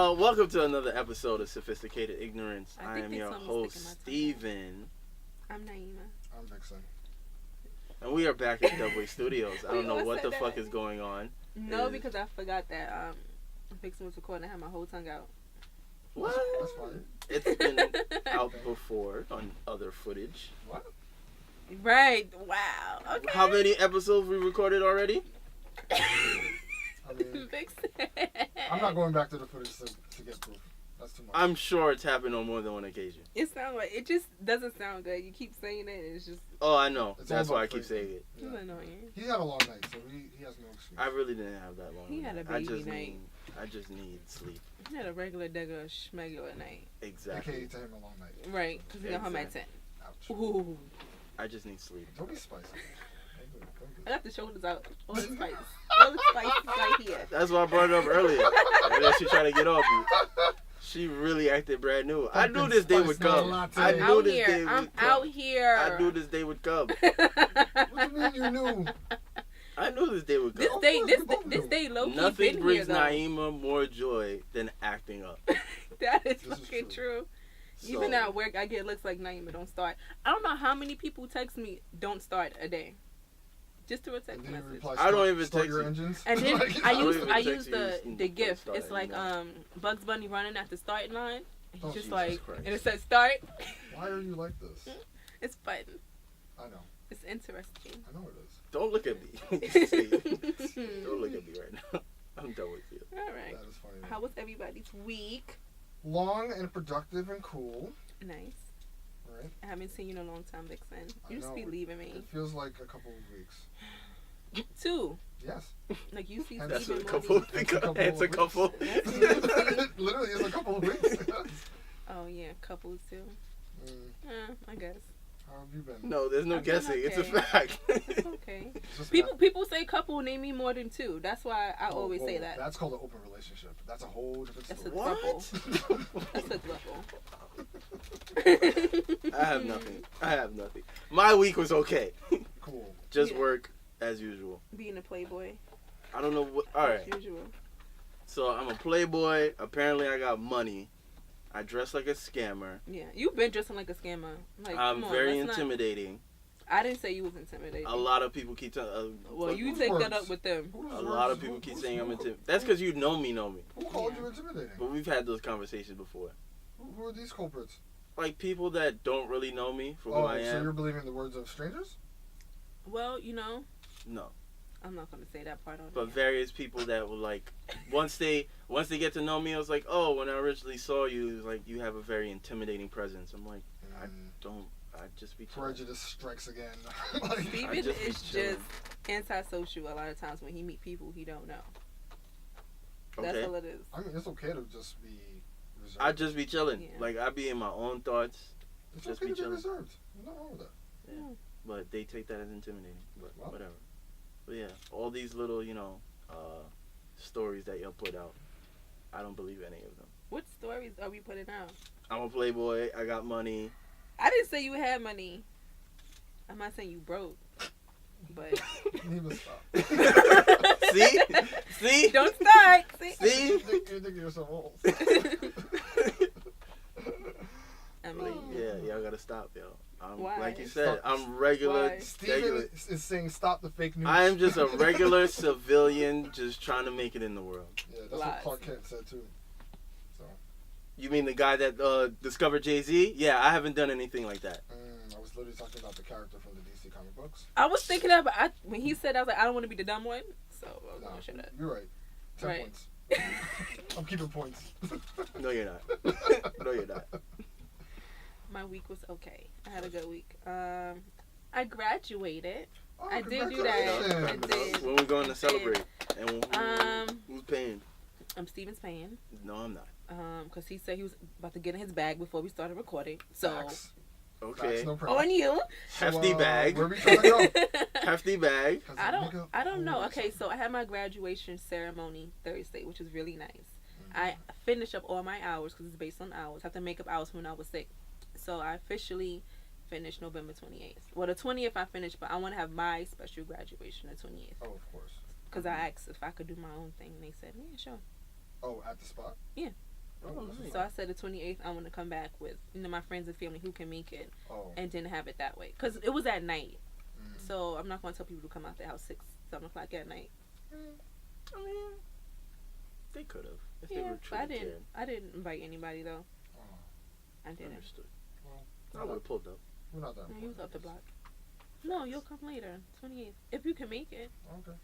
Welcome to another episode of Sophisticated Ignorance. I am your host, Steven. I'm Nieema. I'm Vixon. And we are back at Dubway Studios. I don't know what the fuck is going on. No, because I forgot that Vixon was recording. I had my whole tongue out. What? That's fine. It's been out before on other footage. What? Right. Wow. Okay. How many episodes we recorded already? I mean, Vixon. I'm not going back to the footage to get proof. That's too much. I'm sure it's happened on more than one occasion. It just doesn't sound good. You keep saying it, and it's just. Oh, I know. It's That's all why I about keep saying it. It's annoying. He had a long night, so he has no excuse. I really didn't have that long. He had a baby night. I just need sleep. He had a regular, schmegular night. Exactly. AKA to him a long night. Right, because he got home at 10. Ouch. Ooh. I just need sleep. Don't be spicy. I got the shoulders out. All the spice. All the spice is right here. That's why I brought it up earlier. And then she tried to get off me. She really acted brand new. I knew this day would come. I knew this day would come. I'm out here. I knew this day would come. What do you mean you knew? I knew this day would come. This day low-key Nothing been brings here, though. Nieema more joy than acting up. That is This is fucking true. true. Even at work, I get looks like Nieema don't start. I don't know how many people text me don't start a day. Just through a text message. I don't even start text your you. engines. And then Like, I even use text you, the don't GIF. start It's like anymore. Bugs Bunny running at the starting line. And Oh, he's just Jesus like, Christ. and it says start. Why are you like this? It's fun. I know. It's interesting. I know it is. Don't look at me. Don't look at me right now. I'm done with you. All right. That is funny. How was everybody's week? Long and productive and cool. Nice. Right? I haven't seen you in a long time, Vixen. I You just know. be leaving me. It feels like a couple of weeks. 2. Yes. Like you see That's Steven a more couple. than- It's a couple. Literally, it's a couple of weeks. Oh yeah, couples too. I guess. How have you been? No, there's no I've been guessing. It's a okay. fact. It's okay. It's just People say couple name me more than 2. That's why I always say that. That's called an open relationship. That's a whole different That's a story. couple. That's a couple. I have nothing. My week was okay. Cool. Just Yeah. work as usual. Being a playboy. I don't know what. All right. As usual. So I'm a playboy. Apparently, I got money. I dress like a scammer. Yeah, you've been dressing like a scammer. Like, I'm come on, very let's not- intimidating. I didn't say you was intimidating. A lot of people keep telling. Well, you Whose take that words? up with them. Whose A words? lot of people keep saying I'm intimidating. That's because you know me. Who called Yeah. you intimidating? But we've had those conversations before. Who are these culprits? Like people that don't really know me for who Oh, I so am. you're believing the words of strangers? Well, No. I'm not gonna say that part on But here. various people that were like, once they get to know me, I was like, oh, when I originally saw you, it was like you have a very intimidating presence. I'm like, I just be chilling. Prejudice strikes again. Like, Steven just be is chilling. just antisocial a lot of times when he meet people he don't know. That's Okay. all it is. I mean, it's okay to just be reserved. I just be chilling. Yeah. Like I be in my own thoughts, It's just okay be to be chilling. reserved. There's nothing wrong with that. Yeah. but they take that as intimidating. But Well. whatever. But yeah, all these little, stories that y'all put out, I don't believe any of them. What stories are we putting out? I'm a playboy. I got money. I didn't say you had money. I'm not saying you broke. But Nieema, stop. See? don't start. See? You're thinking yourself old. I mean, Yeah, y'all gotta stop, yo. Why? Like you said, Stop. I'm regular. Why? Steven is saying stop the fake news. I am just a regular civilian just trying to make it in the world. Yeah, that's Lies. what Clark Kent said too. So, You mean the guy that discovered Jay-Z? Yeah, I haven't done anything like that. I was literally talking about the character from the DC comic books. I was thinking that, but when he said, I was like, I don't want to be the dumb one. So I was No, going to shut up. you're right. 10 Right. points. I'm keeping points. No, you're not. No, you're not. My week was okay. I had a good week. I graduated. Oh, I did do that. congratulations. I did. When we going to celebrate? And who's paying? Steven's paying. No, I'm not. Because he said he was about to get in his bag before we started recording. So Facts. Okay. Facts, no problem. on you. Hefty bag. Where we trying to go? Hefty bag. Cause I a nigga don't know. always- Okay, so I had my graduation ceremony Thursday, which was really nice. I finished up all my hours because it's based on hours. I have to make up hours when I was sick. So I officially finished November 28th. Well, the 20th I finished, but I want to have my special graduation the 28th. Oh, of course. Because I asked if I could do my own thing, and they said, yeah, sure. Oh, at the spot? Yeah. Oh, nice. So I said the 28th, I want to come back with my friends and family who can make it, Oh. and didn't have it that way because it was at night. Mm. So I'm not going to tell people to come out their house 6, 7 o'clock at night. I mean, they could have if they Yeah, were but truly cared. I didn't invite anybody though. Oh. I didn't. Understood. Well, I would have pulled up. we're not that No, you was important, up the I guess. block. No, you'll come later, 28th, if you can make it. Okay.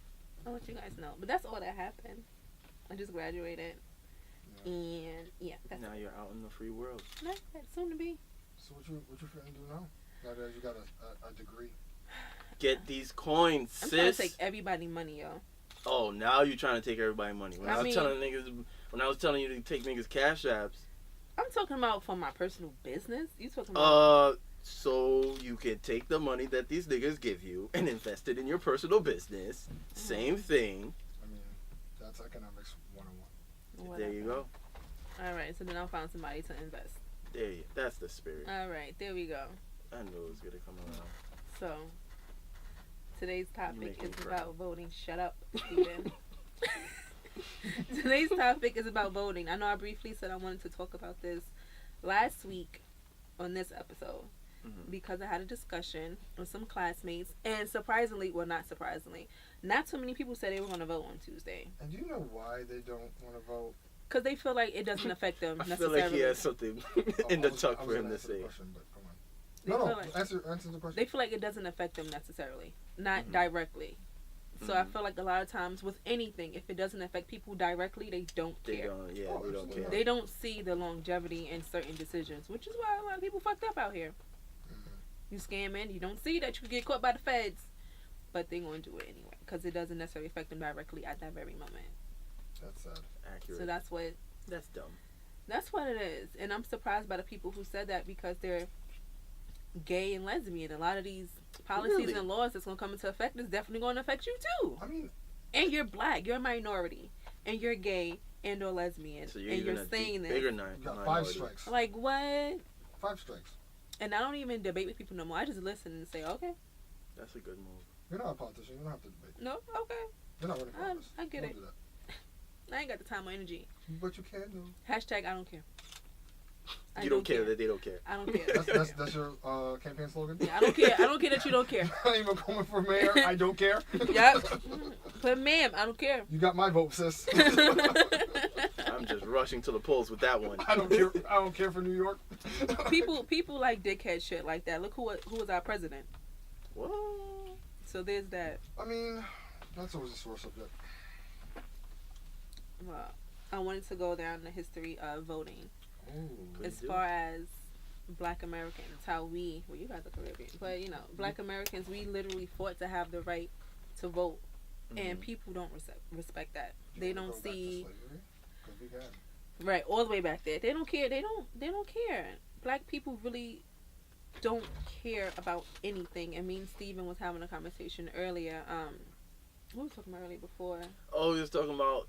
I'll let you guys know. But that's all that happened. I just graduated, Yeah. and yeah, that's Now you're out in the free world. that's soon to be. So what you finna do now? Now that you got a degree. Get these coins, I'm trying to sis. take everybody money, yo. Oh, now you're trying to take everybody money. When I I was mean- when I was telling you to take niggas cash apps, I'm talking about for my personal business. You talking about? so you can take the money that these niggas give you and invest it in your personal business. Same thing. I mean, that's economics 101. There you go. All right, so then I'll find somebody to invest. There you. That's the spirit. All right, there we go. I knew it was gonna come around. So today's You topic make me is cry. about voting. Shut up, Steven. Today's topic is about voting. I know I briefly said I wanted to talk about this last week on this episode Mhm. because I had a discussion with some classmates, and surprisingly, well, not surprisingly, not too many people said they were going to vote on Tuesday And do you know why they don't want to vote? because they feel like it doesn't affect them I feel necessarily. like he has something in the tuck for him to say. Question, but come on. They No, feel like- answer the question. They feel like it doesn't affect them necessarily, not Mhm. directly. So I Mhm. feel like a lot of times with anything, if it doesn't affect people directly, they don't They care. don't. Yeah, Oh, they don't absolutely. care. They don't see the longevity in certain decisions, which is why a lot of people fucked up out here. Mhm. You scamming, you don't see that you could get caught by the feds, but they gonna do it anyway because it doesn't necessarily affect them directly at that very moment. That's sad. Accurate. So that's what it is, and I'm surprised by the people who said that because they're gay and lesbian. A lot of these policies Really? and laws that's gonna come into effect is definitely gonna affect you too. I mean, And you're black, you're a minority, and you're gay and or lesbian, So you're and even you're a saying this. bigger you got 5 minority. strikes. Like what? 5 strikes. And I don't even debate with people no more. I just listen and say, okay, That's a good move. You're not a politician. You don't have to debate. no, okay, You're not running for office. I get Don't it. do that. I ain't got the time or energy. But you can do. Hashtag I don't care. I You don't care that they don't care. I don't care. That's your campaign slogan. Yeah, I don't care. I don't care that you don't care. Not even coming for mayor. I don't care. Yep. But ma'am, I don't care. You got my vote, sis. I'm just rushing to the polls with that one. I don't care. I don't care for New York. people like dickhead shit like that. Look who was our president. What? So there's that. I mean, that's always a sore subject. Well, I wanted to go down the history of voting Ooh. Please as do. far as Black Americans, how we, well, you guys are Caribbean, but you know, Black Americans, we literally fought to have the right to vote, and Mhm. people don't respect that. You They wanna don't go back to see slavery? 'Cause we can. right all the way back there. They don't care. They don't care. Black people really don't care about anything. And me and Steven was having a conversation earlier. What was we talking about earlier before? Oh, we was talking about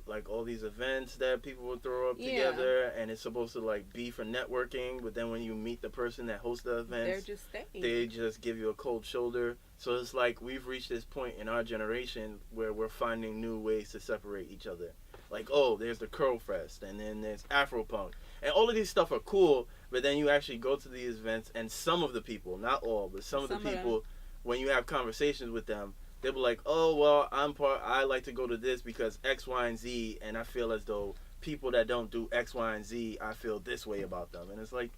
like all these events that people will throw up Yeah. together, and it's supposed to like be for networking. But then when you meet the person that hosts the They're events, just staying. they just give you a cold shoulder. So it's like we've reached this point in our generation where we're finding new ways to separate each other. Like, oh, there's the Curl Fest, and then there's Afropunk, and all of these stuff are cool. But then you actually go to these events, and some of the people, not all, but some of the Some of them. people, when you have conversations with them, they'll be like, oh, well, I like to go to this because X, Y, and Z, and I feel as though people that don't do X, Y, and Z, I feel this way about them. And it's like,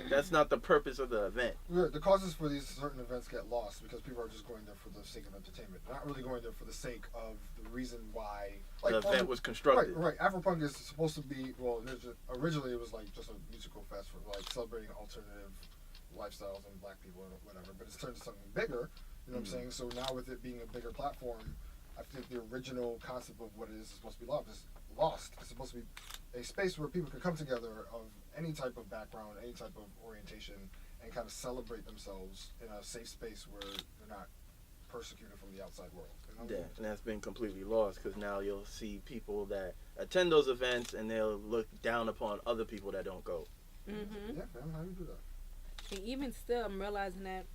that's not the purpose of the event. The causes for these certain events get lost because people are just going there for the sake of entertainment. They're not really going there for the sake of the reason why. The event was constructed. Right. Afropunk is supposed to be, well, originally it was like just a musical fest for like celebrating alternative lifestyles and black people or whatever, but it's turned into something bigger. You know what I'm saying? So now with it being a bigger platform, I think the original concept of what it is supposed to be lost. It's supposed to be a space where people can come together of any type of background, any type of orientation, and kind of celebrate themselves in a safe space where they're not persecuted from the outside world. You know what I Yeah, mean? and that's been completely lost because now you'll see people that attend those events and they'll look down upon other people that don't go. Mm-hmm. Yeah, man, how do you do that? And even still, I'm realizing that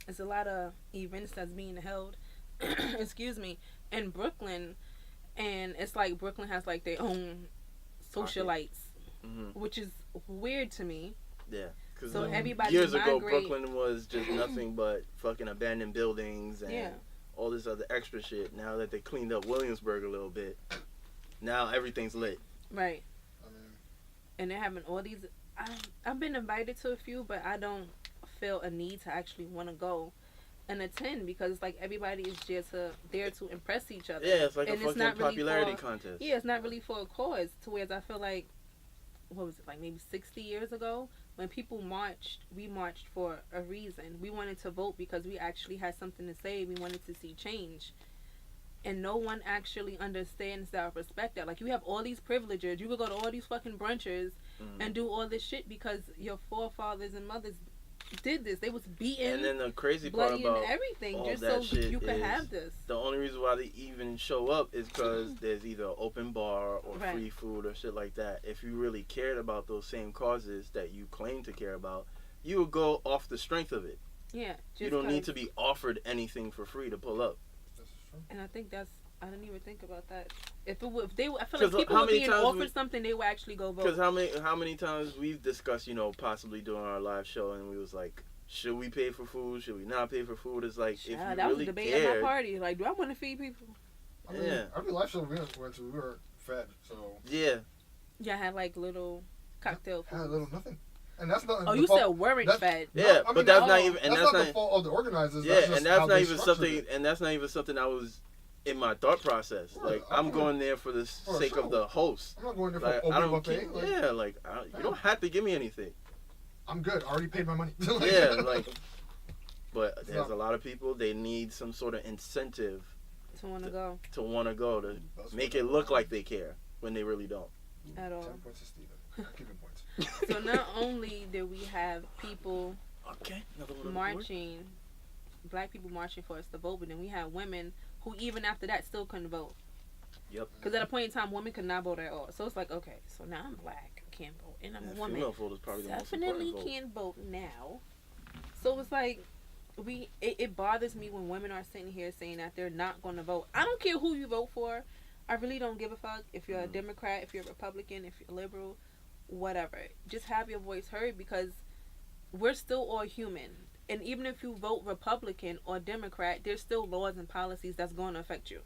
there's a lot of events that's being held, excuse me, in Brooklyn, and it's like Brooklyn has like their own socialites, Mm-hmm. which is weird to me. Yeah. Cause So everybody years ago, migrate. Brooklyn was just nothing but fucking abandoned buildings and Yeah. all this other extra shit. Now that they cleaned up Williamsburg a little bit, now everything's lit. Right. I mean, And they're having all these. I've been invited to a few, but I don't feel a need to actually want to go and attend because it's like everybody is just there to impress each other. Yeah, it's like And a it's fucking not really popularity for- contest. Yeah, it's not really for a cause. To whereas I feel like, what was it, like maybe 60 years ago when people marched, we marched for a reason. We wanted to vote because we actually had something to say. We wanted to see change. And no one actually understands that or respect that. Like, you have all these privileges. You could go to all these fucking brunches and do all this shit because your forefathers and mothers did this. They was beaten, And then the crazy part bloody, about and everything all just that so shit you could is have this. the only reason why they even show up is because there's either an open bar or Right. free food or shit like that. If you really cared about those same causes that you claim to care about, you would go off the strength of it. Yeah. Just You don't need 'cause- to be offered anything for free to pull up. this is true. And I think I didn't even think about that. I feel like 'Cause people how were many being times offered we- something, they would actually go vote. Because how many times we've discussed, possibly doing our live show, and we was like, should we pay for food? Should we not pay for food? It's like, if you that was really a debate cared, at my party. Like, do I want to feed people? I mean, Yeah. every live show we went to, we were fed. So yeah, Yeah, I had like little cocktail had a food. little nothing, and that's not. Oh, the you fault- said weren't that's- fed. yeah, I mean, but that's no, not even, and that's that's not the fault of the organizers. yeah, That's just and that's how not they even structured something, it. and that's not even something I was in my thought process. Right, Like, I'm I'm going there for the sake sure. of the host. I'm not going there for Like, open I don't buffet. care. Like, Yeah, like you don't have to give me anything. I'm good. I already paid my money. Yeah, like, but It's there's not- a lot of people, they need some sort of incentive To want to go to want to go to That's make what it I'm look about. like they care when they really don't. at all. 10 points to Steven. Keep it points. So not only did we have people Okay, another one on the board. marching, black people marching for us to vote, but then we had women who even after that still couldn't vote. Yep. Because at a point in time, women could not vote at all. So it's like, okay, so now I'm black, can't vote, and I'm Yeah, a woman. female vote is probably the most Definitely important vote. can't vote now. So it's like it bothers me when women are sitting here saying that they're not going to vote. I don't care who you vote for. I really don't give a fuck if you're a Democrat, if you're a Republican, if you're liberal, whatever. Just have your voice heard because we're still all human. And even if you vote Republican or Democrat, there's still laws and policies that's going to affect you,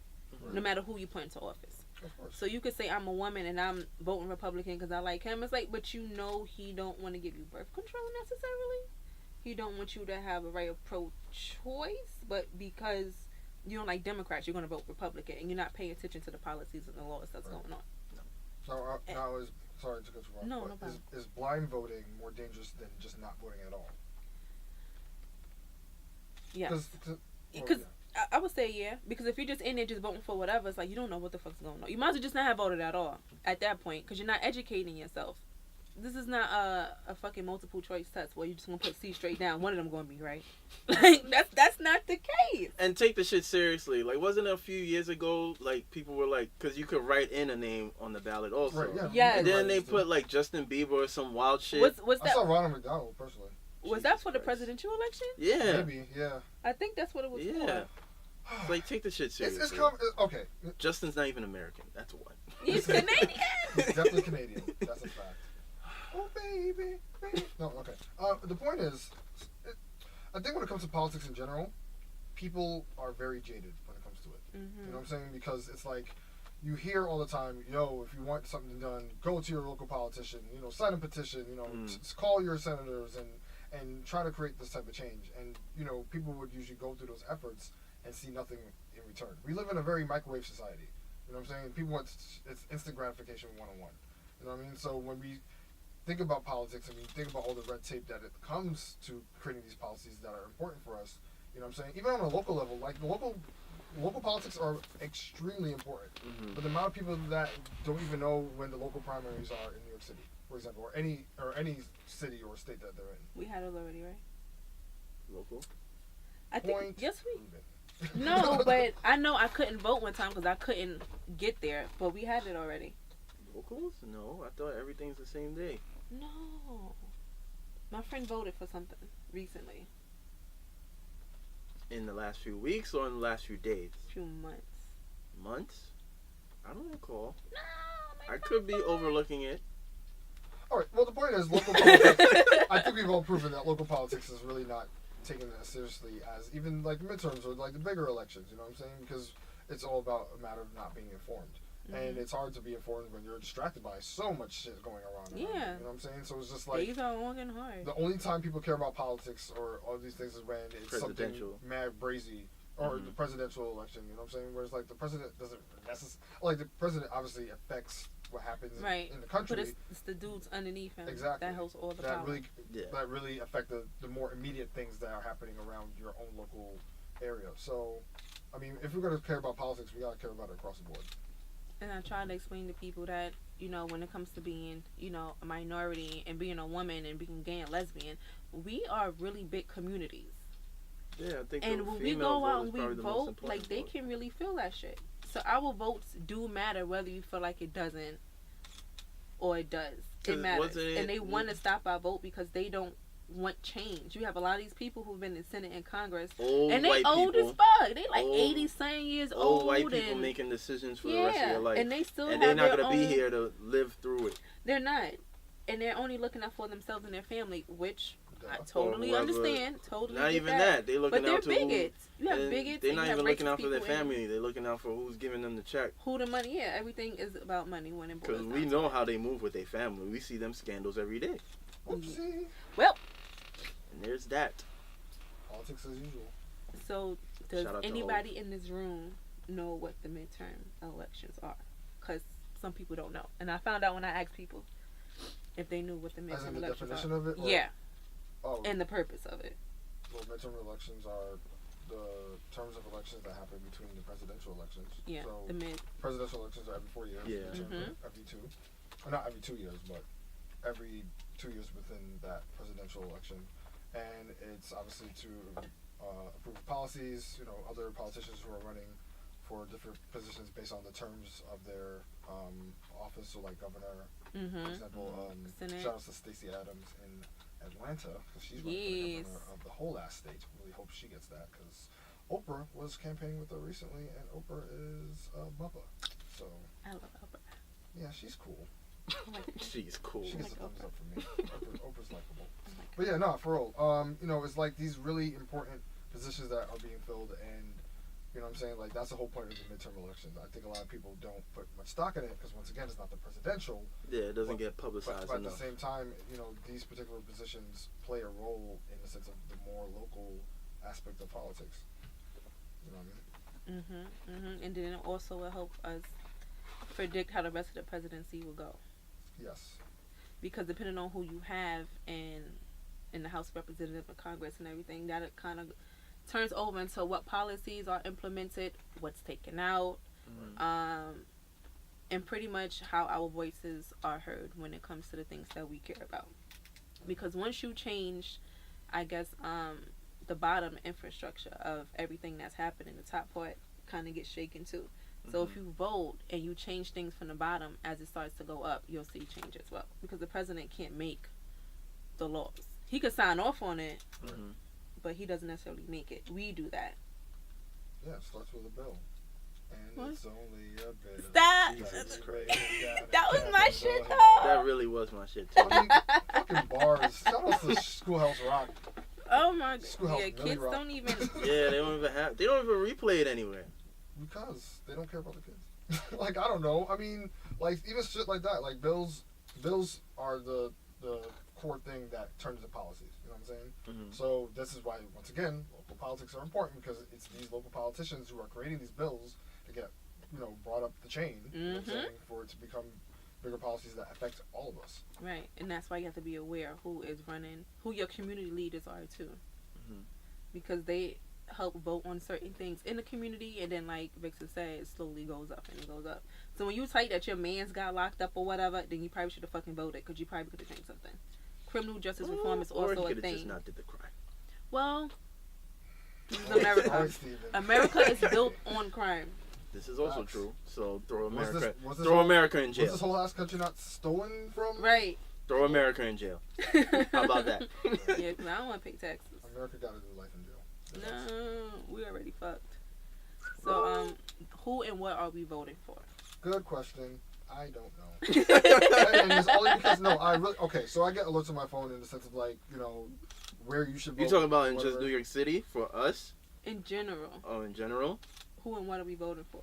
no matter who you put into office. Of course. So you could say I'm a woman and I'm voting Republican because I like him. It's like, but you know he don't want to give you birth control necessarily. He don't want you to have a right of pro-choice, but because you don't like Democrats, you're going to vote Republican, and you're not paying attention to the policies and the laws that's going on. So now is sorry to go too far. No, but no problem. is blind voting more dangerous than just not voting at all? Yeah, 'Cause- because I would say yeah, because if you're just in there just voting for whatever, it's like you don't know what the fuck's going on. You might as well just not have voted at all at that point, because you're not educating yourself. This is not a fucking multiple choice test where you just gonna put C straight down. One of them gonna be right. Like that's not the case. And take the shit seriously. Like, wasn't it a few years ago, like, people were like, because you could write in a name on the ballot also. Right, yeah. Yes. And then they Right, put, like, Justin Bieber or some wild shit. Was I that saw Ronald McDonald personally. was that Jesus for the Christ. presidential election? Yeah. Maybe, yeah. I think that's what it was Yeah. for. Like, take the shit seriously. Okay. Justin's not even American. That's one. He's Canadian. He's definitely Canadian. That's a fact. Oh baby, baby. No, okay. The point is, I think when it comes to politics in general, people are very jaded when it comes to it. You know what I'm saying? Because it's like you hear all the time, if you want something done, go to your local politician. Sign a petition. Call your senators and try to create this type of change. And people would usually go through those efforts and see nothing in return. We live in a very microwave society. You know what I'm saying? People want it's instant gratification 101. You know what I mean? So when we think about politics and we think about all the red tape that it comes to creating these policies that are important for us, you know what I'm saying? Even on a local level, like the local politics are extremely important. But the amount of people that don't even know when the local primaries are in New York City, for example, or any city or state that they're in. We had it already, right? Local? I think Point yes we. proven. No, but I know I couldn't vote one time because I couldn't get there. But we had it already. Locals? No, I thought everything's the same day. No, my friend voted for something recently. In the last few weeks or in the last few days? Few months. Months? I don't recall. No, I could be overlooking it. All right. Well, the point is, local politics. I think we've all proven that local politics is really not taken as seriously as even like the midterms or like the bigger elections. You know what I'm saying? Because it's all about a matter of not being informed. And it's hard to be informed when you're distracted by so much shit going around. Yeah. You know what I'm saying? So it's just like These are long and hard. the only time people care about politics or all these things is when it's something mad brazy or the presidential election. You know what I'm saying? Whereas like the president doesn't necessarily like the president obviously affects what happens in the country. But it's the dudes underneath him that holds all the power. That really affect the more immediate things that are happening around your own local area. So, I mean, if we're gonna care about politics, we gotta care about it across the board. And I try to explain to people that, you know, when it comes to being, you know, a minority and being a woman and being gay and lesbian, we are really big communities. Yeah, I think. And when we go out and we vote, like, they can really feel that shit. So our votes do matter whether you feel like it doesn't or it does. It matters. And they want to stop our vote because they don't want change. You have a lot of these people who've been in Senate and Congress, and they old as fuck. They like 80-something years old. Old white people making decisions for the rest of their life, and they still and they're not gonna be here to live through it. They're not, and they're only looking out for themselves and their family, which I totally understand. Totally, not even that. They're looking out to bigots. You have bigots. They're not even looking out for their family. They're looking out for who's giving them the check. Who the money? Yeah, everything is about money when it boils down. Because we know how they move with their family. We see them scandals every day. Oopsie. Well. And there's that. Politics as usual. So, does anybody in this room know what the midterm elections are? Because some people don't know. And I found out when I asked people if they knew what the midterm elections are. Definition of it? Yeah. And the purpose of it. Well, midterm elections are the terms of elections that happen between the presidential elections. Yeah. So presidential elections are every 4 years. Yeah. Every 2. Or not every 2 years, but every 2 years within that presidential election. And it's obviously to approve policies, you know, other politicians who are running for different positions based on the terms of their office. So, like governor, for example, shout out to Stacey Adams in Atlanta, because she's running for the governor of the whole ass state. Really hope she gets that, because Oprah was campaigning with her recently, and Oprah is Bubba. So I love Oprah. Yeah, she's cool. She's cool. She gets a thumbs up for me. Oprah's likable. But yeah, no, for real. You know, it's like these really important positions that are being filled, and you know what I'm saying? Like, that's the whole point of the midterm elections. I think a lot of people don't put much stock in it because, once again, it's not the presidential. Yeah, it doesn't get publicized but enough. At the same time, you know, these particular positions play a role in the sense of the more local aspect of politics. You know what I mean? And then also will help us predict how the rest of the presidency will go. Yes. Because depending on who you have in the House of Representatives and Congress and everything, that it kind of turns over into what policies are implemented, what's taken out, and pretty much how our voices are heard when it comes to the things that we care about. Because once you change, I guess, the bottom infrastructure of everything that's happening, the top part kind of gets shaken too. So if you vote and you change things from the bottom, as it starts to go up, you'll see change as well. Because the president can't make the laws. He could sign off on it, but he doesn't necessarily make it. We do that. Yeah, it starts with a bill. And what? It's only a bill. Stop! That was my shit, though. That really was my shit, too. I mean, fucking bars. Shout out to Schoolhouse Rock. Oh my god. Yeah, kids don't even. Yeah, they don't even replay it anywhere. Because they don't care about the kids. Like, I don't know. I mean, like, even shit like that. Like, bills are the core thing that turns into policies. You know what I'm saying? So this is why, once again, local politics are important, because it's these local politicians who are creating these bills to get, you know, brought up the chain. You know what I'm saying? For it to become bigger policies that affect all of us. Right, and that's why you have to be aware who is running, who your community leaders are too, because they help vote on certain things in the community, and then, like Vixon said, it slowly goes up and it goes up. So when you type that your man's got locked up or whatever, then you probably should have fucking voted, because you probably could have changed something. Criminal justice reform is also a thing. Or he could have just not did the crime. Well, this is America. America is built on crime. This is also true. So throw America in jail. Was this whole last country not stolen from? Right. Throw America in jail. How about that? Yeah, because I don't want to pay taxes. America got to do life in jail. No, we already fucked. So, who and what are we voting for? Good question. I don't know. And it's only because so I get alerts on my phone in the sense of like, where you should vote. You talking about in just New York City for us? In general. Oh, in general? Who and what are we voting for?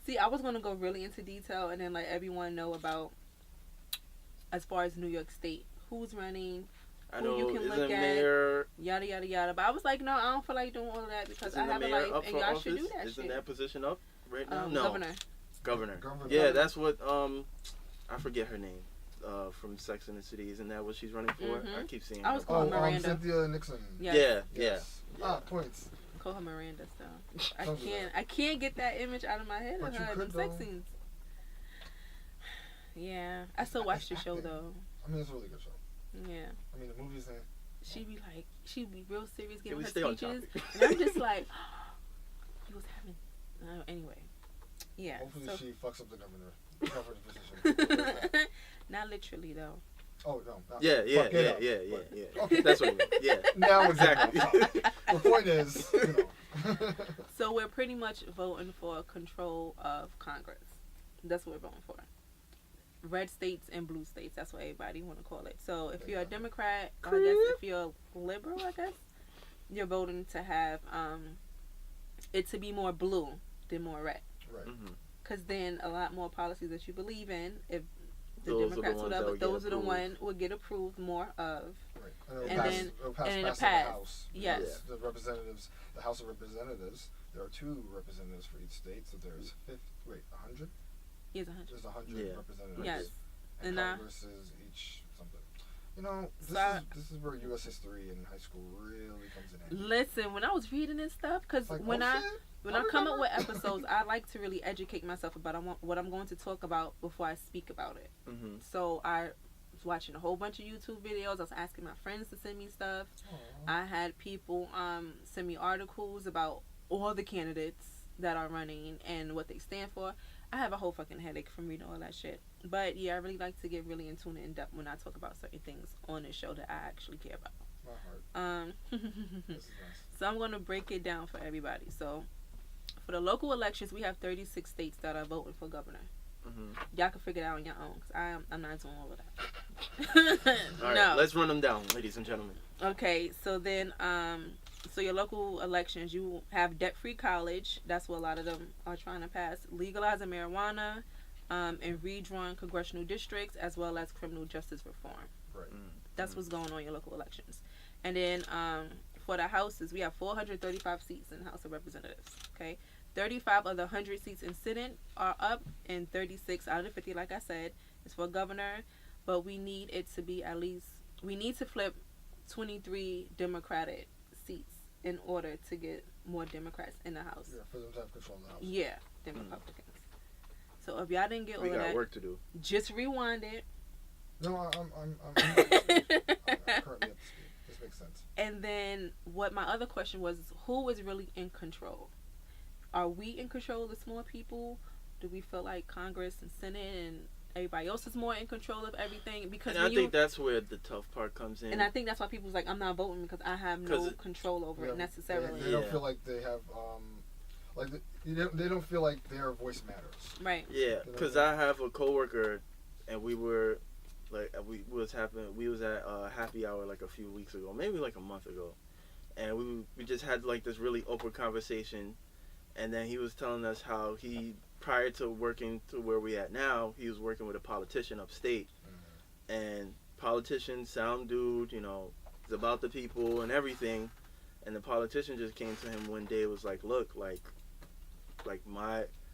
See, I was going to go really into detail and then let everyone know about, as far as New York State, who's running, who you can look at, mayor, yada, yada, yada. But I was like, no, I don't feel like doing all of that because I have a life and y'all should do that shit. Isn't that position up right now? No. Governor. Yeah, that's what, I forget her name. From Sex and the City, isn't that what she's running for? Mm-hmm. I keep seeing. I was calling Miranda. Cynthia Nixon. Yes. Yeah. Points. Call her Miranda still. I can't get that image out of my head of her in sex scenes. Yeah, I still watch the show though. I mean, it's a really good show. Yeah. I mean, the movies. She be real serious giving her speeches, and I'm just like, he was having. Anyway. Yeah. Hopefully she fucks up the governor's position. Not literally though. Oh no. Yeah. Okay. That's what I mean. Yeah. Now exactly. The point is, So we're pretty much voting for control of Congress. That's what we're voting for. Red states and blue states. That's what everybody want to call it. So if you're a Democrat, or I guess if you're a liberal, I guess you're voting to have it to be more blue than more red. Right. Because then a lot more policies that you believe in, if the Those Democrats, whatever, those are the ones will get approved more of. Right. And it'll pass in the House. Yes. The representatives, the House of Representatives, there are 2 representatives for each state, so there's 100? Yes, 100. There's 100 representatives. Yes. And Congress is each something. This is where U.S. history in high school really comes in handy. Listen, when I was reading this stuff, because when I come up with episodes, I like to really educate myself about what I'm going to talk about before I speak about it. Mm-hmm. So I was watching a whole bunch of YouTube videos. I was asking my friends to send me stuff. Aww. I had people send me articles about all the candidates that are running and what they stand for. I have a whole fucking headache from reading all that shit. But yeah, I really like to get really into it in depth when I talk about certain things on this show that I actually care about. My heart. This is nice. So I'm going to break it down for everybody. So for the local elections, we have 36 states that are voting for governor. Mm-hmm. Y'all can figure it out on your own because I'm not doing all of that. All right, let's run them down, ladies and gentlemen. Okay, so then so your local elections, you have debt-free college. That's what a lot of them are trying to pass. Legalizing marijuana and redrawing congressional districts, as well as criminal justice reform. Right. That's what's going on in your local elections. And then for the houses, we have 435 seats in the House of Representatives. Okay, 35 of the 100 seats in Senate are up, and 36 out of the 50, like I said, is for governor. But we need it to be we need to flip 23 Democratic seats in order to get more Democrats in the House. Yeah, for them to have control of the House. Yeah, than Republicans. So if y'all didn't get all of that, we got work to do. Just rewind it. No, I'm currently up to speed. This makes sense. And then what my other question was, who is really in control? Are we in control of the small people? Do we feel like Congress and Senate and everybody else is more in control of everything? Because I think that's where the tough part comes in. And I think that's why people's like, I'm not voting because I have no control over it necessarily. They don't feel like they have, they don't feel like their voice matters. Right. Yeah, because I have a coworker, and we were, we was at happy hour like a few weeks ago, maybe like a month ago, and we just had like this really open conversation, and then he was telling us how prior to working to where we at now, he was working with a politician upstate, and politician, sound dude, is about the people and everything, and the politician just came to him one day and was like, look,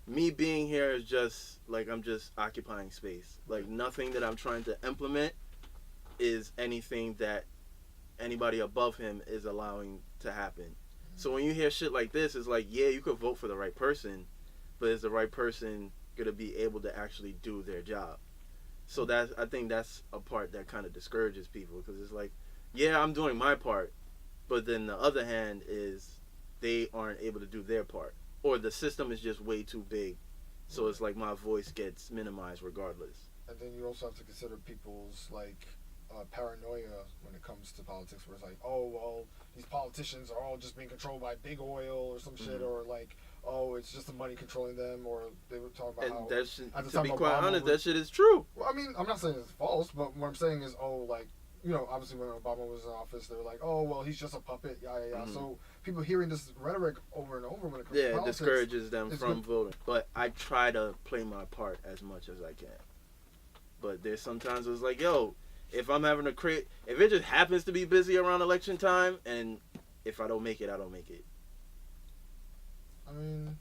me being here is just like I'm just occupying space. Like nothing that I'm trying to implement is anything that anybody above him is allowing to happen. So when you hear shit like this, it's like, yeah, you could vote for the right person, but is the right person gonna be able to actually do their job? So I think that's a part that kind of discourages people, because it's like, yeah, I'm doing my part, but then the other hand is they aren't able to do their part. Or the system is just way too big, so it's like my voice gets minimized regardless. And then you also have to consider people's paranoia when it comes to politics, where it's like, oh well, these politicians are all just being controlled by big oil or some shit, or like, oh, it's just the money controlling them, or they would talk about And how. that shit, at the to time be quite Obama honest, was- that shit is true. Well, I mean, I'm not saying it's false, but what I'm saying is, like, obviously when Obama was in office, they were like, oh, well, he's just a puppet, yeah. Mhm. So people hearing this rhetoric over and over when it comes to Yeah, it politics, discourages them it's from good. voting. But I try to play my part as much as I can. But there's sometimes it's like, yo, if I'm having if it just happens to be busy around election time, and if I don't make it, I don't make it. I mean,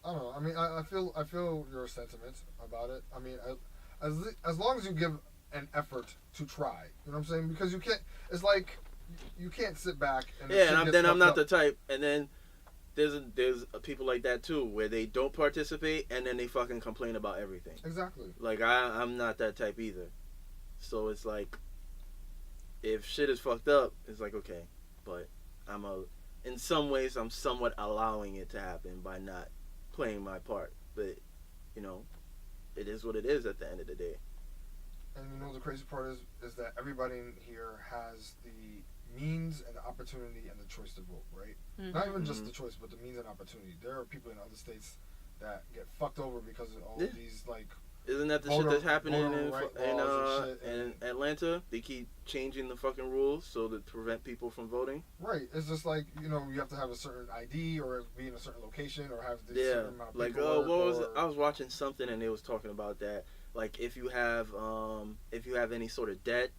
I don't know. I mean, I feel your sentiment about it. I mean, as long as you give an effort to try, you know what I'm saying? Because you can't. It's like you can't sit back and Yeah, and then I'm not the the. type. And then there's people like that too, where they don't participate and then they fucking complain about everything. Exactly. Like I'm not that type either. So it's like, if shit is fucked up, it's like, okay, but in some ways I'm somewhat allowing it to happen by not playing my part. But it is what it is at the end of the day. And the crazy part is that everybody in here has the means and the opportunity and the choice to vote, right? Mm-hmm. Not even just the choice, but the means and opportunity. There are people in other states that get fucked over because of all these, like... Isn't that the shit that's happening in Atlanta? They keep changing the fucking rules so to prevent people from voting. Right. It's just like, you have to have a certain ID or be in a certain location or have this certain amount of like, paperwork. what was it? I was watching something and they was talking about that. Like, if you have any sort of debt,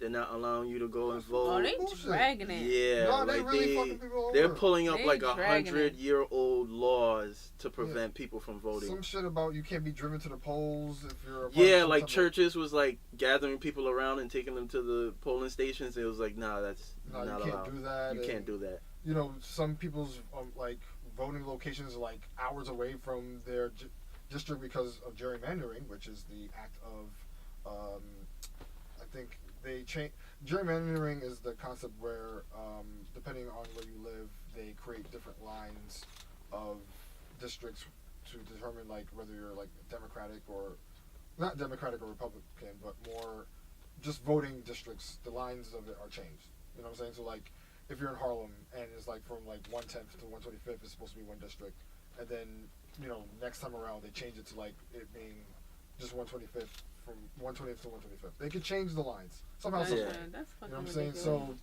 they're not allowing you to go and vote. Oh, they dragging it. Yeah, no, like they really fucking people over. they're pulling up They like dragging it. 100-year-old laws to prevent people from voting. Some shit about you can't be driven to the polls if you're a part Yeah, of like some type churches was like gathering people around and taking them to the polling stations. It was like, nah, that's of, not you can't allowed. do that. You can't do that. Some people's like voting locations are like hours away from their district because of gerrymandering, which is the act of, I think they change. Gerrymandering is the concept where, depending on where you live, they create different lines of districts to determine like whether you're like Democratic or not Democratic or Republican, but more just voting districts. The lines of it are changed. You know what I'm saying? So like, if you're in Harlem and it's like from like 110th to 125th, it's supposed to be one district, and then next time around they change it to like it being just 125th from 120th to 125th. They could change the lines somehow. That's, Some way. that's fucking You know what I'm saying? ridiculous.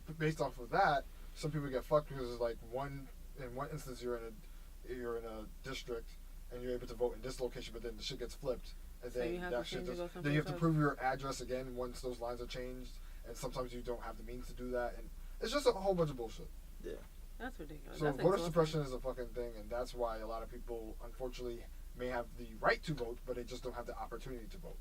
So based off of that, some people get fucked because it's like in one instance you're in a district and you're able to vote in this location, but then the shit gets flipped, and So then you have that to shit change it, just, go then you have to someplace prove your address again once those lines are changed, and sometimes you don't have the means to do that, and it's just a whole bunch of bullshit. That's ridiculous. So That's voter exhausting. suppression is a fucking thing, and that's why a lot of people unfortunately may have the right to vote, but they just don't have the opportunity to vote.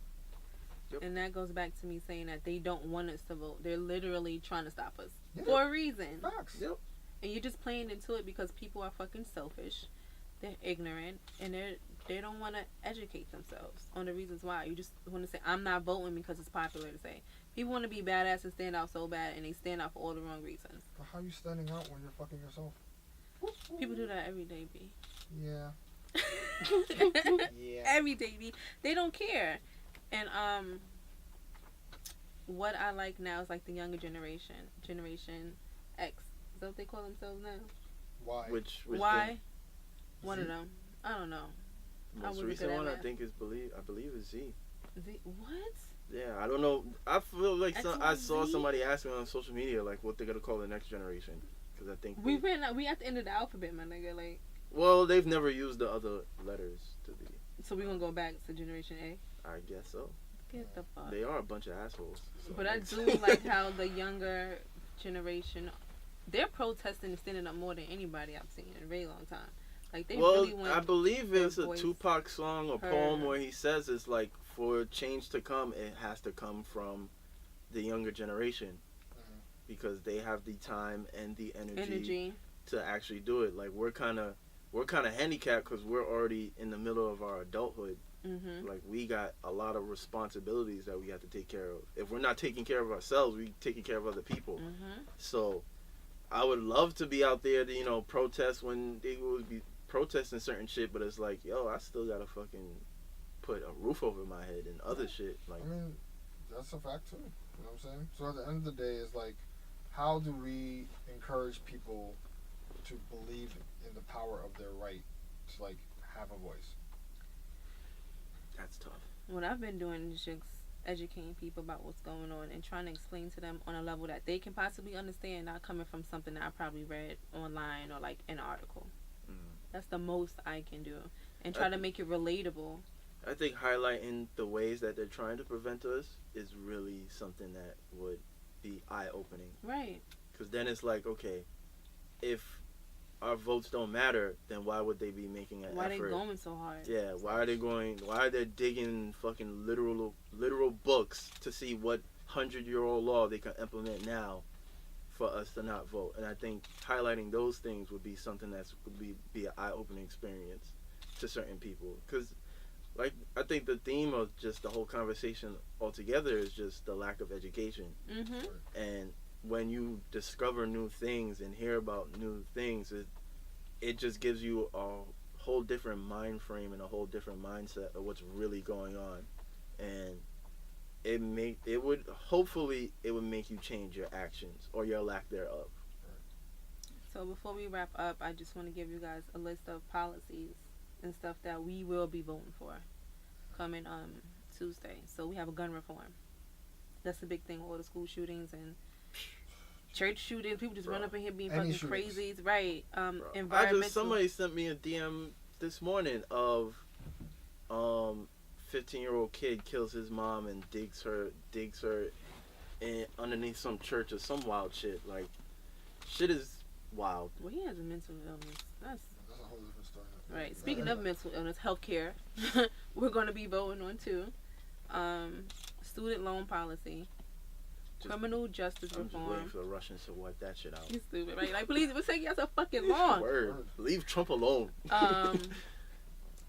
And that goes back to me saying that they don't want us to vote. They're literally trying to stop us Yeah. for a reason. Facts. Yep. And you're just playing into it because people are fucking selfish. They're ignorant, and they don't want to educate themselves on the reasons why. You just want to say, I'm not voting because it's popular to say. People want to be badass and stand out so bad, and they stand out for all the wrong reasons. But how are you standing out when you're fucking yourself? People do that every day, B. Yeah. Yeah. Every day, B. They don't care. And what I like now is like the younger generation, Generation X. Is that what they call themselves now? Why? Which Why? One Z? of them. I don't know. the I most wasn't recent good at one I math. think is I believe is Z. What? Yeah, I don't know. I feel like X, I Y, saw Z? somebody asking on social media like what they're gonna call the next generation, because I think We at the end of the alphabet, my nigga. Like, well, they've never used the other letters to be. so we gonna go back to Generation A. I guess so. Get the fuck. They are a bunch of assholes. So But I it's- do like how the younger generation, they're protesting and standing up more than anybody I've seen in a very long time. Like they well, really went. I believe it's a voice Tupac song or heard. poem where he says it's like for change to come, it has to come from the younger generation, because they have the time and the energy to actually do it. Like we're kind of handicapped because we're already in the middle of our adulthood. Mm-hmm. Like we got a lot of responsibilities that we have to take care of. If we're not taking care of ourselves, we taking care of other people. Mm-hmm. So I would love to be out there to protest when they would be protesting certain shit, but it's like, yo, I still gotta fucking put a roof over my head and other shit. Like, I mean, that's a fact too. You know what I'm saying? So at the end of the day, it's like, how do we encourage people to believe in the power of their right to like have a voice? That's tough. What I've been doing is just educating people about what's going on and trying to explain to them on a level that they can possibly understand, not coming from something that I probably read online or like an article. That's the most I can do, and try to make it relatable. I think highlighting the ways that they're trying to prevent us is really something that would be eye-opening. Right. Because then it's like, okay, if our votes don't matter, then why would they be making an effort? Why are they going so hard? Yeah, why are they digging fucking literal books to see what 100-year-old law they can implement now for us to not vote? And I think highlighting those things would be something that's would be an eye-opening experience to certain people. Because, like, I think the theme of just the whole conversation altogether is just the lack of education. Mm-hmm. And when you discover new things and hear about new things, it just gives you a whole different mind frame and a whole different mindset of what's really going on. And it would hopefully make you change your actions or your lack thereof. So before we wrap up, I just want to give you guys a list of policies and stuff that we will be voting for coming Tuesday. So we have a gun reform. That's a big thing. All the school shootings and church shootings. People just run up in here being fucking crazy. Right. Environmental. Somebody sent me a DM this morning of 15-year-old kid kills his mom and digs her in underneath some church or some wild shit. Like, shit is wild. Well, he has a mental illness. That's a whole different story. Right. Speaking of mental illness, healthcare, we're going to be voting on too. Student loan policy. Criminal justice reform. I'm just waiting for the Russians to wipe that shit out. You stupid, right? Like, please, it's taking us so fucking long. Word. Leave Trump alone.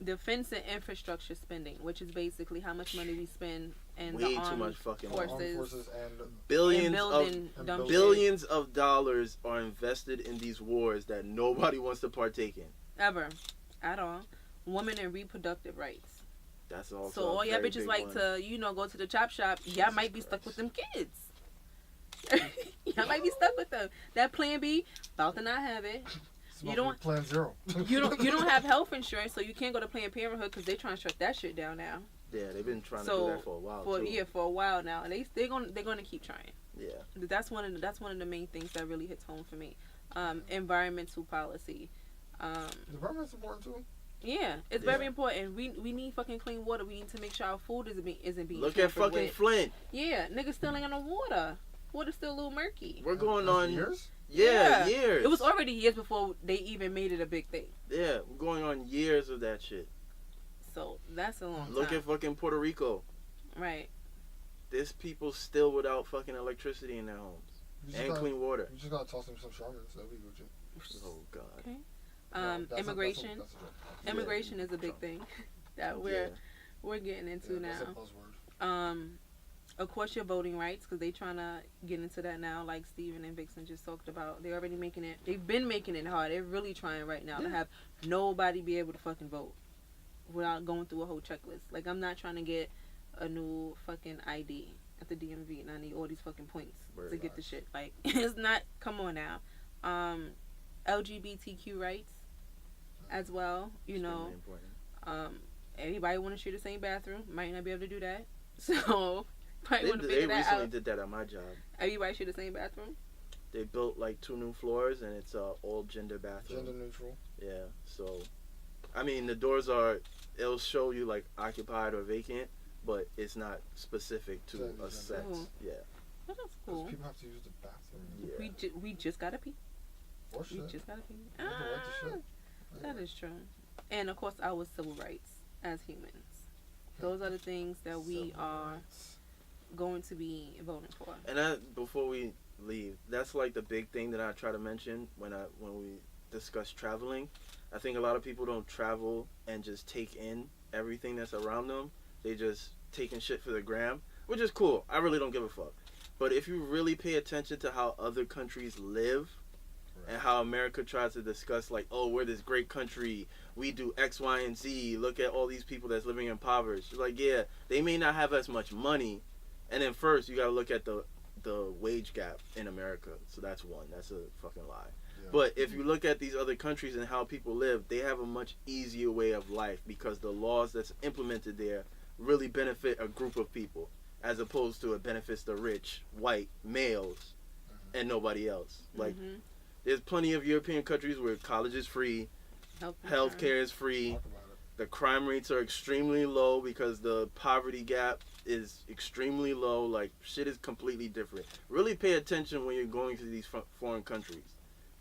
Defense and infrastructure spending, which is basically how much money we spend and way the armed too much fucking forces and billions of dollars are invested in these wars that nobody wants to partake in. Ever. At all. Women and reproductive rights. That's also so all y'all bitches like to, go to the chop shop, y'all might be stuck with them kids. Y'all might be stuck with them. That plan B, about to not have it. You don't plan zero. you don't have health insurance, so you can't go to Planned Parenthood because they're trying to shut that shit down now. Yeah, they've been trying to do that for a while. For a while now, and they're gonna keep trying. Yeah, that's one of the main things that really hits home for me. Environmental policy. Environment's important too. Yeah, it's very important. We need fucking clean water. We need to make sure our food isn't being. Look at fucking Flint. Yeah, niggas still ain't got no water. Water's still a little murky. We're going on years. Yeah, years. It was already years before they even made it a big thing. Yeah, we're going on years of that shit. So that's a long time. Look at fucking Puerto Rico. Right. There's people still without fucking electricity in their homes and clean water. You just gotta toss them some Charmins. That'll be good. Oh God. Okay. No, immigration. Immigration is a big thing that we're getting into now. That's a buzzword. Of course, your voting rights, because they're trying to get into that now, like Steven and Vixon just talked about. They're already making it. They've been making it hard. They're really trying right now to have nobody be able to fucking vote without going through a whole checklist. Like, I'm not trying to get a new fucking ID at the DMV and I need all these fucking points to get the shit. Like, it's not. Come on now. LGBTQ rights as well. Everybody want to share the same bathroom. Might not be able to do that. So. They recently did that at my job. Everybody share the same bathroom? They built like 2 new floors and it's all gender bathroom. Gender neutral. Yeah, so I mean the doors it'll show you like occupied or vacant, but it's not specific to a sex. Yeah. Well, that's cool. People have to use the bathroom. Yeah. We just gotta pee. Or shit. We just gotta pee. That is true. And of course our civil rights as humans. Those are the things that we are going to be voting for. And before we leave, that's like the big thing that I try to mention when we discuss traveling. I think a lot of people don't travel and just take in everything that's around them. They just taking shit for the gram, which is cool. I really don't give a fuck. But if you really pay attention to how other countries live and how America tries to discuss like, oh, we're this great country, we do X, Y, and Z, look at all these people that's living impoverished. It's like, yeah, they may not have as much money. And then first, you gotta look at the wage gap in America. So that's one. That's a fucking lie. But if you look at these other countries and how people live, they have a much easier way of life because the laws that's implemented there really benefit a group of people, as opposed to it benefits the rich, white, males, and nobody else. Like, there's plenty of European countries where college is free, healthcare is free, the crime rates are extremely low because the poverty gap is extremely low. Like, shit is completely different. Really pay attention when you're going to these foreign countries.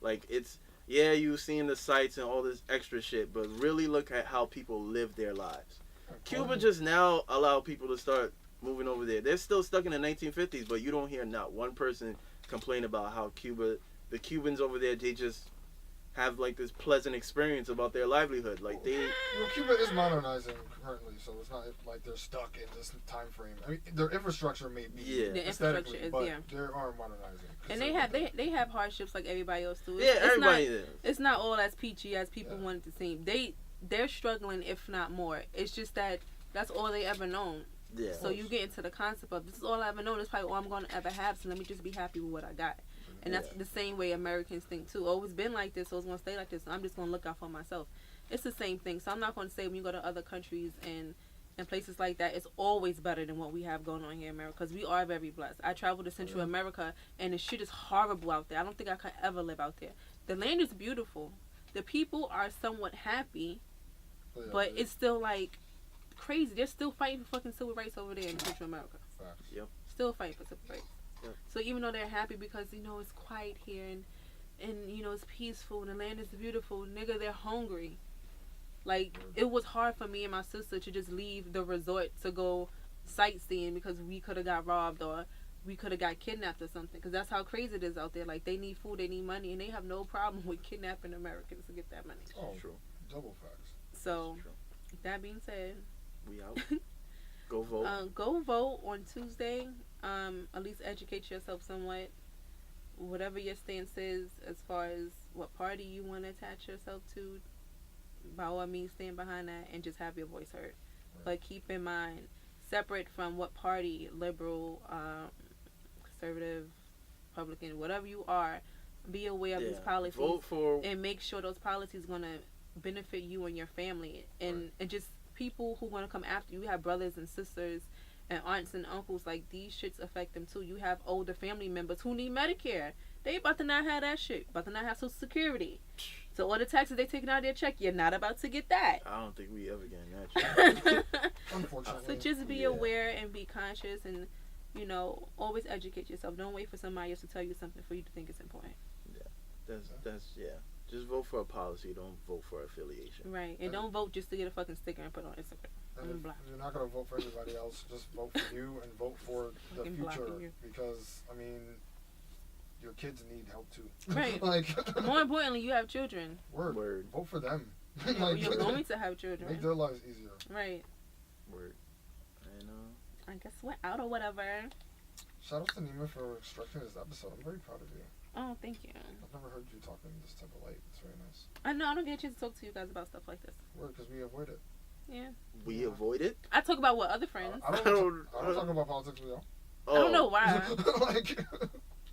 Like, it's, yeah, you seeing the sights and all this extra shit, but really look at how people live their lives. Cuba just now allow people to start moving over there. They're still stuck in the 1950s, but you don't hear not one person complain about how the Cubans over there, they just have like this pleasant experience about their livelihood. Like Cuba is modernizing currently, so it's not like they're stuck in this time frame. I mean, their infrastructure may be the infrastructure is, but they are modernizing. And they have hardships like everybody else too. It's not all as peachy as people want it to seem. They're struggling, if not more. It's just that that's all they ever known. Yeah. So you get into the concept of, this is all I ever known. It's probably all I'm going to ever have. So let me just be happy with what I got. And that's the same way Americans think too. Oh, it's been like this, so it's going to stay like this. So I'm just going to look out for myself. It's the same thing. So I'm not going to say when you go to other countries and places like that, it's always better than what we have going on here in America, because we are very blessed. I traveled to Central America, and the shit is horrible out there. I don't think I could ever live out there. The land is beautiful. The people are somewhat happy, but it's still like crazy. They're still fighting for fucking civil rights over there in Central America. Yep. Still fighting for civil rights. Yep. So even though they're happy because, you know, it's quiet here and you know, it's peaceful and the land is beautiful, nigga, they're hungry. Like, it was hard for me and my sister to just leave the resort to go sightseeing because we could have got robbed or we could have got kidnapped or something. Because that's how crazy it is out there. Like, they need food, they need money, and they have no problem with kidnapping Americans to get that money. Oh, true. Double facts. So, that being said, we out. Go vote. Go vote on Tuesday. At least educate yourself somewhat. Whatever your stance is as far as what party you want to attach yourself to, by all means stand behind that and just have your voice heard. Right. But keep in mind, separate from what party, liberal, conservative, Republican, whatever you are, be aware of these policies. Vote for, and make sure those policies going to benefit you and your family. And just people who want to come after you. You have brothers and sisters and aunts and uncles. Like, these shits affect them too. You have older family members who need Medicare. They about to not have that shit. About to not have Social Security. So all the taxes they taking out of their check, you're not about to get that. I don't think we ever getting that shit. Unfortunately. So just be aware and be conscious, and, you know, always educate yourself. Don't wait for somebody else to tell you something for you to think it's important. Yeah. That's Just vote for a policy. Don't vote for affiliation. Right. And don't vote just to get a fucking sticker and put it on Instagram. And if you're not going to vote for anybody else, just vote for you and vote for the future. Because, I mean, your kids need help too. Right. Like, more importantly, you have children. Word. Vote for them. Like, you're going to have children. Make their lives easier. Right. Word. I guess we're out or whatever. Shout out to Nieema for structuring this episode. I'm very proud of you. Oh, thank you. I've never heard you talk in this type of light. It's very nice. I know. I don't get a chance to talk to you guys about stuff like this. Word, because we avoid it. Yeah. We avoid it? I talk about what other friends. I don't talk about politics with y'all. I don't know why. Like,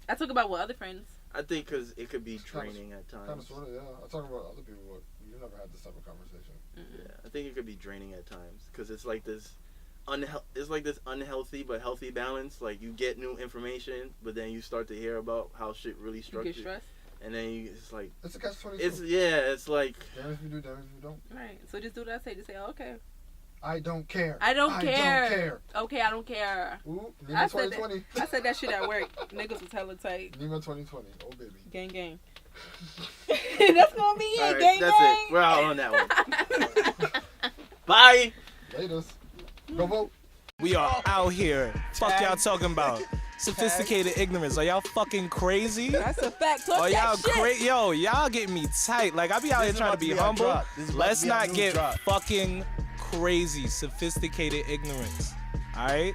I talk about what other friends. I think because it could be draining at times. Kind of, sort of, yeah. I talk about other people, but you never had this type of conversation. Mm-hmm. Yeah, I think it could be draining at times because it's like this unhealthy but healthy balance. Like, you get new information, but then you start to hear about how shit really structured. You get stressed. And then it's like... It's a catch-22. It's like... Damn if you do, damn if you don't. Right. So just do what I say. Just say, oh, okay. I don't care. I don't care. Okay, I don't care. Ooh, Nieema 2020. I said that shit at work. Niggas was hella tight. Nieema 2020. Oh, baby. Gang, gang. That's gonna be it. Right, gang, that's gang. It. We're out on that one. Bye. Laters. Go vote. We are out here. Fuck y'all talking about? Sophisticated ignorance. Are y'all fucking crazy? That's a fact. Talk Are y'all that shit. Yo, y'all getting me tight. Like, I be out here trying to be humble. Let's not get fucking crazy. Sophisticated ignorance. Alright?